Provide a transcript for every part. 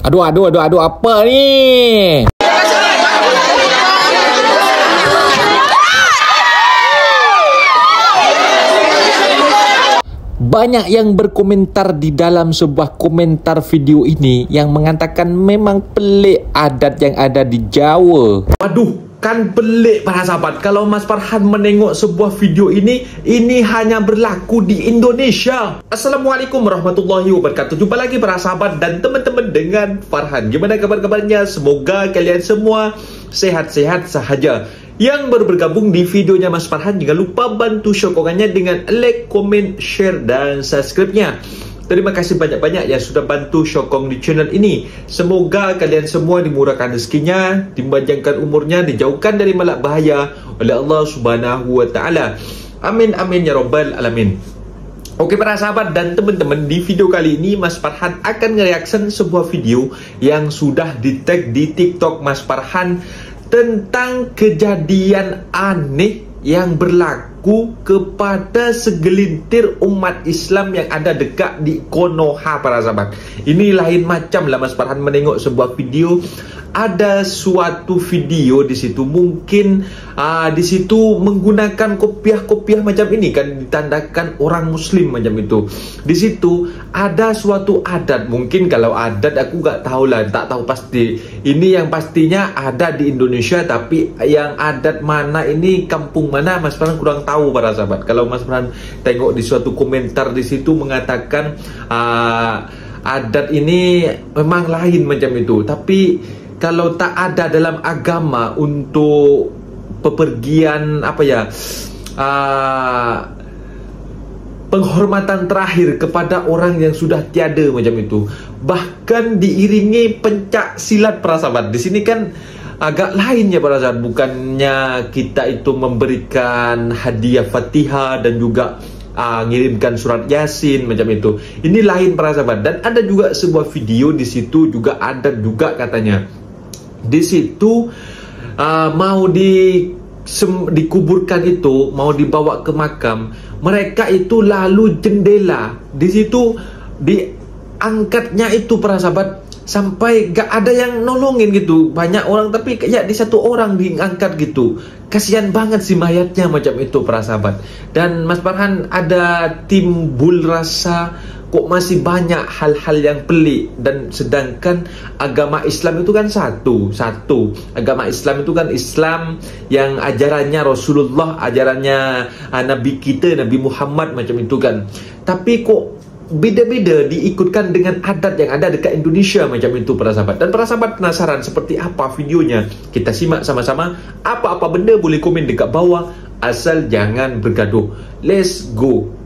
Aduh, apa nih? Banyak yang berkomentar di dalam sebuah komentar video ini yang mengatakan memang pelik adat yang ada di Jawa. Waduh, kan pelik para sahabat. Kalau Mas Farhan menengok sebuah video ini hanya berlaku di Indonesia. Assalamualaikum warahmatullahi wabarakatuh. Jumpa lagi para sahabat dan teman-teman dengan Farhan. Gimana kabar-kabarnya? Semoga kalian semua sehat-sehat sahaja. Yang baru bergabung di videonya Mas Farhan, jangan lupa bantu sokongannya dengan like, komen, share, dan subscribe-nya. Terima kasih banyak-banyak yang sudah bantu sokong di channel ini. Semoga kalian semua dimurahkan rezekinya, dipanjangkan umurnya, dijauhkan dari malak bahaya oleh Allah Subhanahu wa Ta'ala. Amin amin ya rabbal alamin. Oke para sahabat dan teman-teman, di video kali ini Mas Farhan akan nge-reaction sebuah video yang sudah di-tag di TikTok Mas Farhan tentang kejadian aneh yang berlaku kepada segelintir umat Islam yang ada dekat di Konoha para sahabat. Ini lain macam lah Mas Farhan menengok sebuah video. Ada suatu video di situ, mungkin di situ menggunakan kopiah-kopiah macam ini kan, ditandakan orang Muslim macam itu. Di situ ada suatu adat, mungkin kalau adat aku tak tahu pasti. Ini yang pastinya ada di Indonesia, tapi yang adat mana ini, kampung mana, Mas Farhan kurang tahu para sahabat. Kalau Mas Farhan tengok di suatu komentar di situ mengatakan adat ini memang lain macam itu, tapi kalau tak ada dalam agama untuk pepergian penghormatan terakhir kepada orang yang sudah tiada macam itu, bahkan diiringi pencak silat para sahabat. Di sini kan agak lain ya para sahabat, bukannya kita itu memberikan hadiah Fatihah dan juga ngirimkan surat Yasin macam itu. Ini lain para sahabat. Dan ada juga sebuah video di situ juga ada juga katanya di situ mau dikuburkan itu, mau dibawa ke makam, mereka itu lalu jendela di situ diangkatnya itu para sahabat, sampai gak ada yang nolongin gitu, banyak orang tapi kayak di satu orang diangkat gitu. Kasihan banget sih mayatnya macam itu para sahabat. Dan Mas Farhan ada timbul rasa kok masih banyak hal-hal yang pelik, dan sedangkan agama Islam itu kan satu. Agama Islam itu kan Islam yang ajarannya Rasulullah, ajarannya Nabi kita, Nabi Muhammad macam itu kan. Tapi kok beda-beda diikutkan dengan adat yang ada dekat Indonesia macam itu para sahabat. Dan para sahabat penasaran seperti apa videonya? Kita simak sama-sama. Apa-apa benda boleh komen dekat bawah, asal jangan bergaduh. Let's go.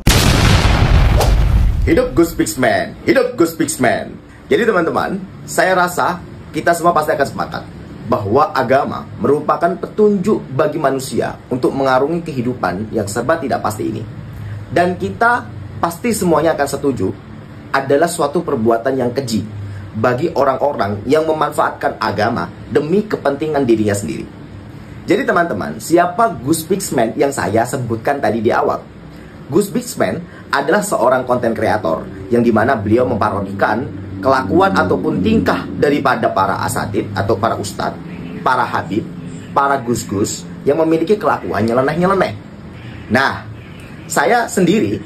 Hidup Gus Pixman, hidup Gus Pixman. Jadi teman-teman, saya rasa kita semua pasti akan sepakat bahwa agama merupakan petunjuk bagi manusia untuk mengarungi kehidupan yang serba tidak pasti ini. Dan kita pasti semuanya akan setuju adalah suatu perbuatan yang keji bagi orang-orang yang memanfaatkan agama demi kepentingan dirinya sendiri. Jadi teman-teman, siapa Gus Pixman yang saya sebutkan tadi di awal? Gus Pixman adalah seorang konten kreator yang dimana beliau memparodikan kelakuan ataupun tingkah daripada para asatid atau para ustadz, para habib, para gus-gus yang memiliki kelakuan nyeleneh-nyeleneh. Nah, saya sendiri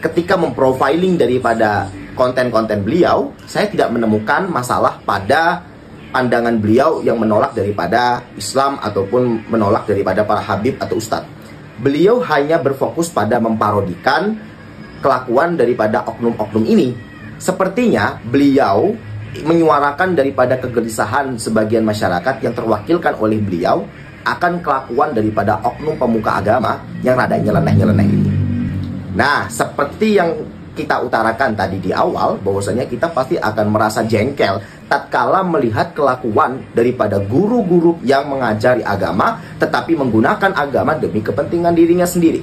ketika memprofiling daripada konten-konten beliau, saya tidak menemukan masalah pada pandangan beliau yang menolak daripada Islam ataupun menolak daripada para habib atau ustadz. Beliau hanya berfokus pada memparodikan kelakuan daripada oknum-oknum ini. Sepertinya beliau menyuarakan daripada kegelisahan sebagian masyarakat yang terwakilkan oleh beliau akan kelakuan daripada oknum pemuka agama yang rada nyeleneh-nyeleneh itu. Nah, seperti yang kita utarakan tadi di awal, bahwasanya kita pasti akan merasa jengkel tatkala melihat kelakuan daripada guru-guru yang mengajari agama tetapi menggunakan agama demi kepentingan dirinya sendiri.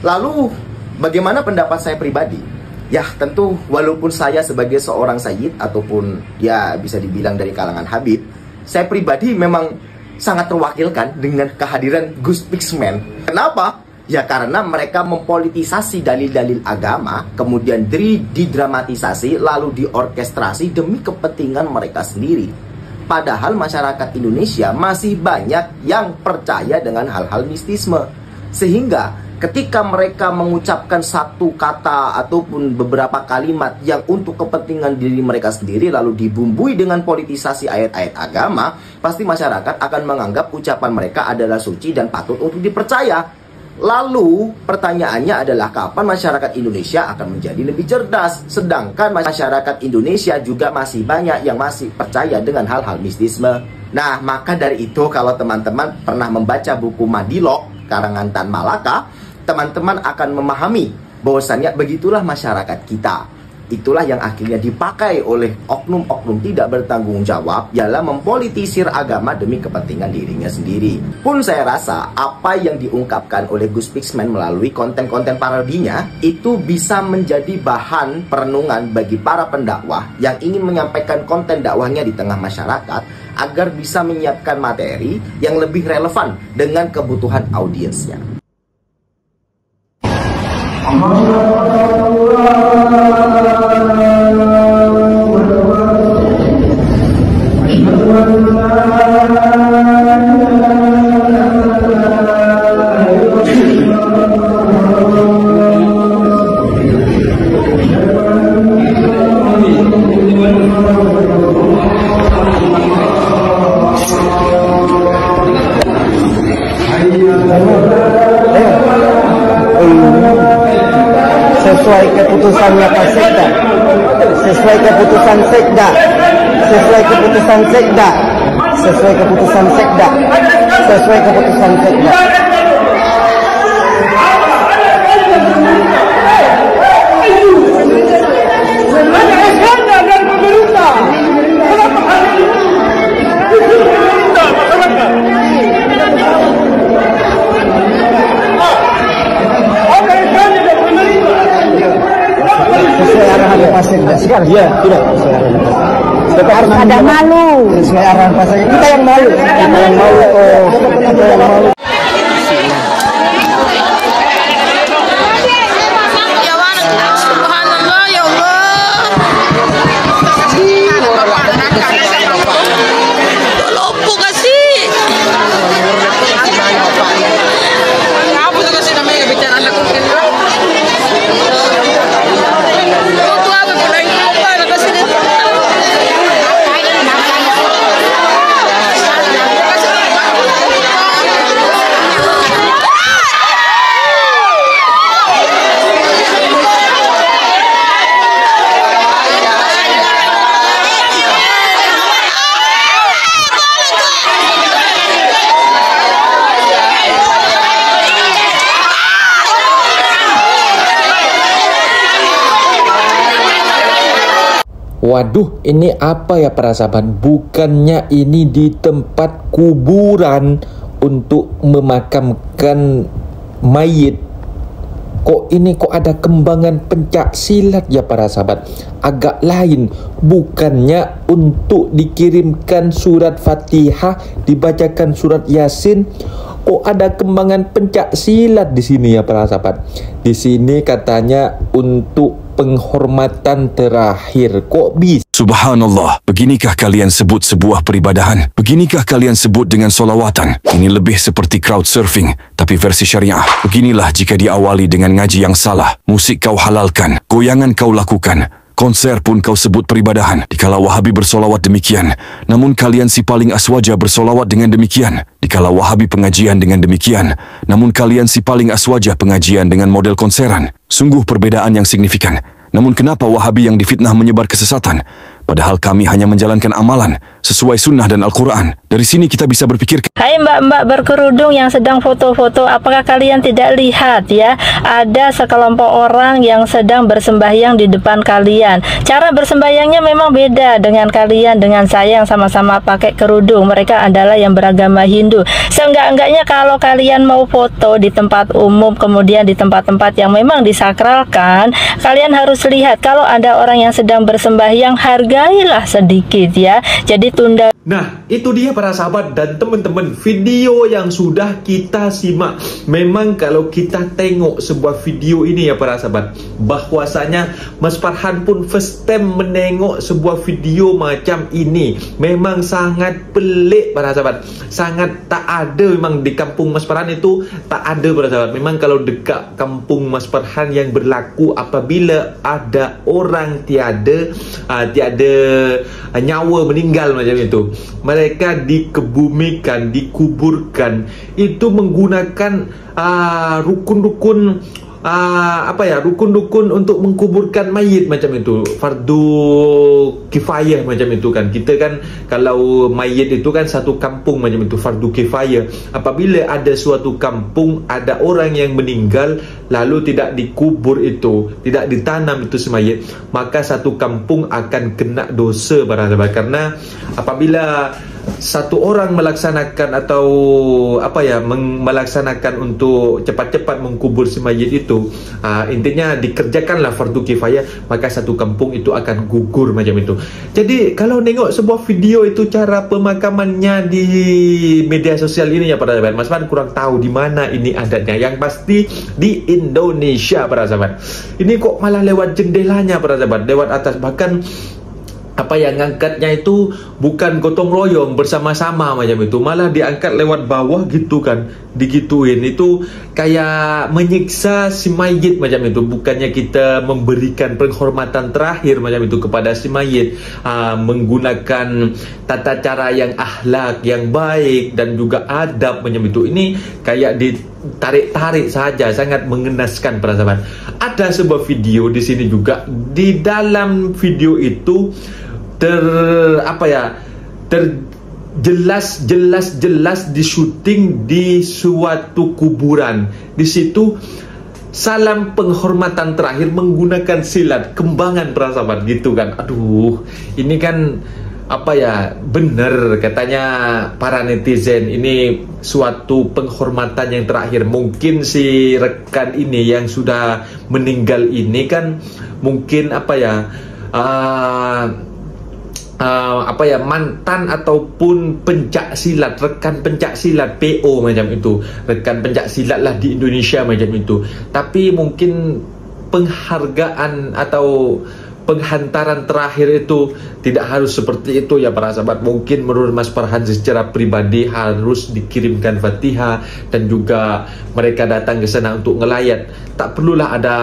Lalu bagaimana pendapat saya pribadi? Ya tentu walaupun saya sebagai seorang sayyid ataupun ya bisa dibilang dari kalangan habib, saya pribadi memang sangat terwakilkan dengan kehadiran Gus Pixman. Kenapa? Ya karena mereka mempolitisasi dalil-dalil agama, kemudian didramatisasi, lalu diorkestrasi demi kepentingan mereka sendiri. Padahal masyarakat Indonesia masih banyak yang percaya dengan hal-hal mistisme. Sehingga ketika mereka mengucapkan satu kata ataupun beberapa kalimat yang untuk kepentingan diri mereka sendiri lalu dibumbui dengan politisasi ayat-ayat agama, pasti masyarakat akan menganggap ucapan mereka adalah suci dan patut untuk dipercaya. Lalu pertanyaannya adalah kapan masyarakat Indonesia akan menjadi lebih cerdas? Sedangkan masyarakat Indonesia juga masih banyak yang masih percaya dengan hal-hal mistisme. Nah, maka dari itu kalau teman-teman pernah membaca buku Madilog karangan Tan Malaka, teman-teman akan memahami bahwasannya begitulah masyarakat kita. Itulah yang akhirnya dipakai oleh oknum-oknum tidak bertanggung jawab dalam mempolitisir agama demi kepentingan dirinya sendiri. Pun saya rasa apa yang diungkapkan oleh Gus Pixman melalui konten-konten parodinya itu bisa menjadi bahan perenungan bagi para pendakwah yang ingin menyampaikan konten dakwahnya di tengah masyarakat agar bisa menyiapkan materi yang lebih relevan dengan kebutuhan audiensnya. Sesuai keputusannya Pak Sekda, sesuai keputusan Sekda, sesuai keputusan Sekda, sesuai keputusan Sekda, sesuai keputusan Sekda. Sesuai arahan Pak Sekda. Iya, tidak sesuai arahan Pak Sekda. Kita harus ada malu. Sesuai arahan Pak Sekda. Kita yang malu. Kita yang malu. Oh, kita yang malu. Subhanallah, ya Allah. Lopo kasih. Apa tuh kasih namanya bicara anak kecil. Waduh, ini apa ya para sahabat? Bukannya ini di tempat kuburan untuk memakamkan mayit. Kok ada kembangan pencak silat ya para sahabat? Agak lain. Bukannya untuk dikirimkan surat Fatihah, dibacakan surat Yasin. Kok ada kembangan pencak silat di sini ya para sahabat? Di sini katanya untuk penghormatan terakhir. Kok bisa? Subhanallah, beginikah kalian sebut sebuah peribadahan? Beginikah kalian sebut dengan solawatan? Ini lebih seperti crowdsurfing, tapi versi syariah. Beginilah jika diawali dengan ngaji yang salah. Musik kau halalkan, goyangan kau lakukan, konser pun kau sebut peribadahan. Dikala Wahabi bersolawat demikian, namun kalian si paling aswaja bersolawat dengan demikian. Dikala Wahabi pengajian dengan demikian, namun kalian si paling aswaja pengajian dengan model konseran. Sungguh perbedaan yang signifikan. Namun kenapa Wahabi yang difitnah menyebar kesesatan? Padahal kami hanya menjalankan amalan sesuai sunnah dan Al-Quran. Dari sini kita bisa berpikir. Hai mbak-mbak berkerudung yang sedang foto-foto, apakah kalian tidak lihat ya? Ada sekelompok orang yang sedang bersembahyang di depan kalian. Cara bersembahyangnya memang beda dengan kalian, dengan saya yang sama-sama pakai kerudung. Mereka adalah yang beragama Hindu. Seenggak-enggaknya kalau kalian mau foto di tempat umum, kemudian di tempat-tempat yang memang disakralkan, kalian harus lihat kalau ada orang yang sedang bersembahyang, harga hargailah sedikit ya. Jadi tunda. Nah, itu dia para sahabat dan teman-teman, video yang sudah kita simak. Memang kalau kita tengok sebuah video ini ya para sahabat, bahwasanya Mas Farhan pun first time menengok sebuah video macam ini. Memang sangat pelik para sahabat. Sangat tak ada memang di kampung Mas Farhan itu, tak ada para sahabat. Memang kalau dekat kampung Mas Farhan yang berlaku apabila ada orang tiada nyawa meninggal macam itu, mereka dikebumikan, dikuburkan itu menggunakan rukun-rukun rukun-rukun untuk mengkuburkan mayit macam itu, fardu kifayah macam itu kan. Kita kan kalau mayit itu kan satu kampung macam itu, fardu kifayah. Apabila ada suatu kampung ada orang yang meninggal lalu tidak dikubur itu, tidak ditanam itu semayit, maka satu kampung akan kena dosa para sahabat. Karena apabila satu orang melaksanakan atau melaksanakan untuk cepat-cepat mengkubur si mayit itu, intinya dikerjakanlah fardu kifayah, maka satu kampung itu akan gugur macam itu. Jadi kalau nengok sebuah video itu cara pemakamannya di media sosial ini ya para sahabat, Mas Farhan kurang tahu di mana ini adatnya. Yang pasti di Indonesia para sahabat. Ini kok malah lewat jendelanya para sahabat, lewat atas. Bahkan yang ngangkatnya itu bukan gotong royong bersama-sama macam itu, malah diangkat lewat bawah gitu kan, digituin. Itu kayak menyiksa si mayit macam itu. Bukannya kita memberikan penghormatan terakhir macam itu kepada si mayit, menggunakan tata cara yang akhlak, yang baik dan juga adab macam itu. Ini kayak ditarik-tarik saja, sangat mengenaskan para sahabat. Ada sebuah video di sini juga. Di dalam video itu jelas disyuting di suatu kuburan. Di situ salam penghormatan terakhir menggunakan silat, kembangan para sahabat gitu kan. Aduh, ini kan benar katanya para netizen, ini suatu penghormatan yang terakhir. Mungkin si rekan ini yang sudah meninggal ini kan mungkin mantan ataupun pencak silat, rekan pencak silat, PO macam itu, rekan pencak silat lah di Indonesia macam itu. Tapi mungkin penghargaan atau penghantaran terakhir itu tidak harus seperti itu ya para sahabat. Mungkin menurut Mas Farhan secara pribadi harus dikirimkan Fatihah dan juga mereka datang ke sana untuk ngelayat. Tak perlulah ada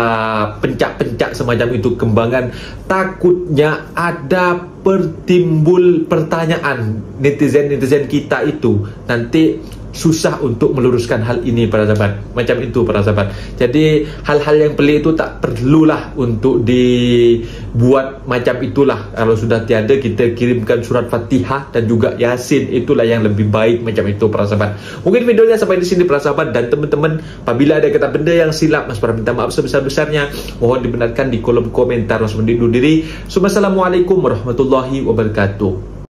pencak-pencak semacam itu, kembangan. Takutnya ada pertimbul pertanyaan netizen-netizen kita itu nanti susah untuk meluruskan hal ini para sahabat, macam itu para sahabat. Jadi hal-hal yang pelik itu tak perlulah untuk dibuat macam itulah. Kalau sudah tiada, kita kirimkan surat Fatihah dan juga Yasin, itulah yang lebih baik macam itu para sahabat. Mungkin videonya sampai di sini para sahabat, dan teman-teman apabila ada kata benda yang silap, Mas Farhan minta maaf sebesar-besarnya. Mohon dibenarkan di kolom komentar. Mas undur diri. Assalamualaikum warahmatullahi wabarakatuh.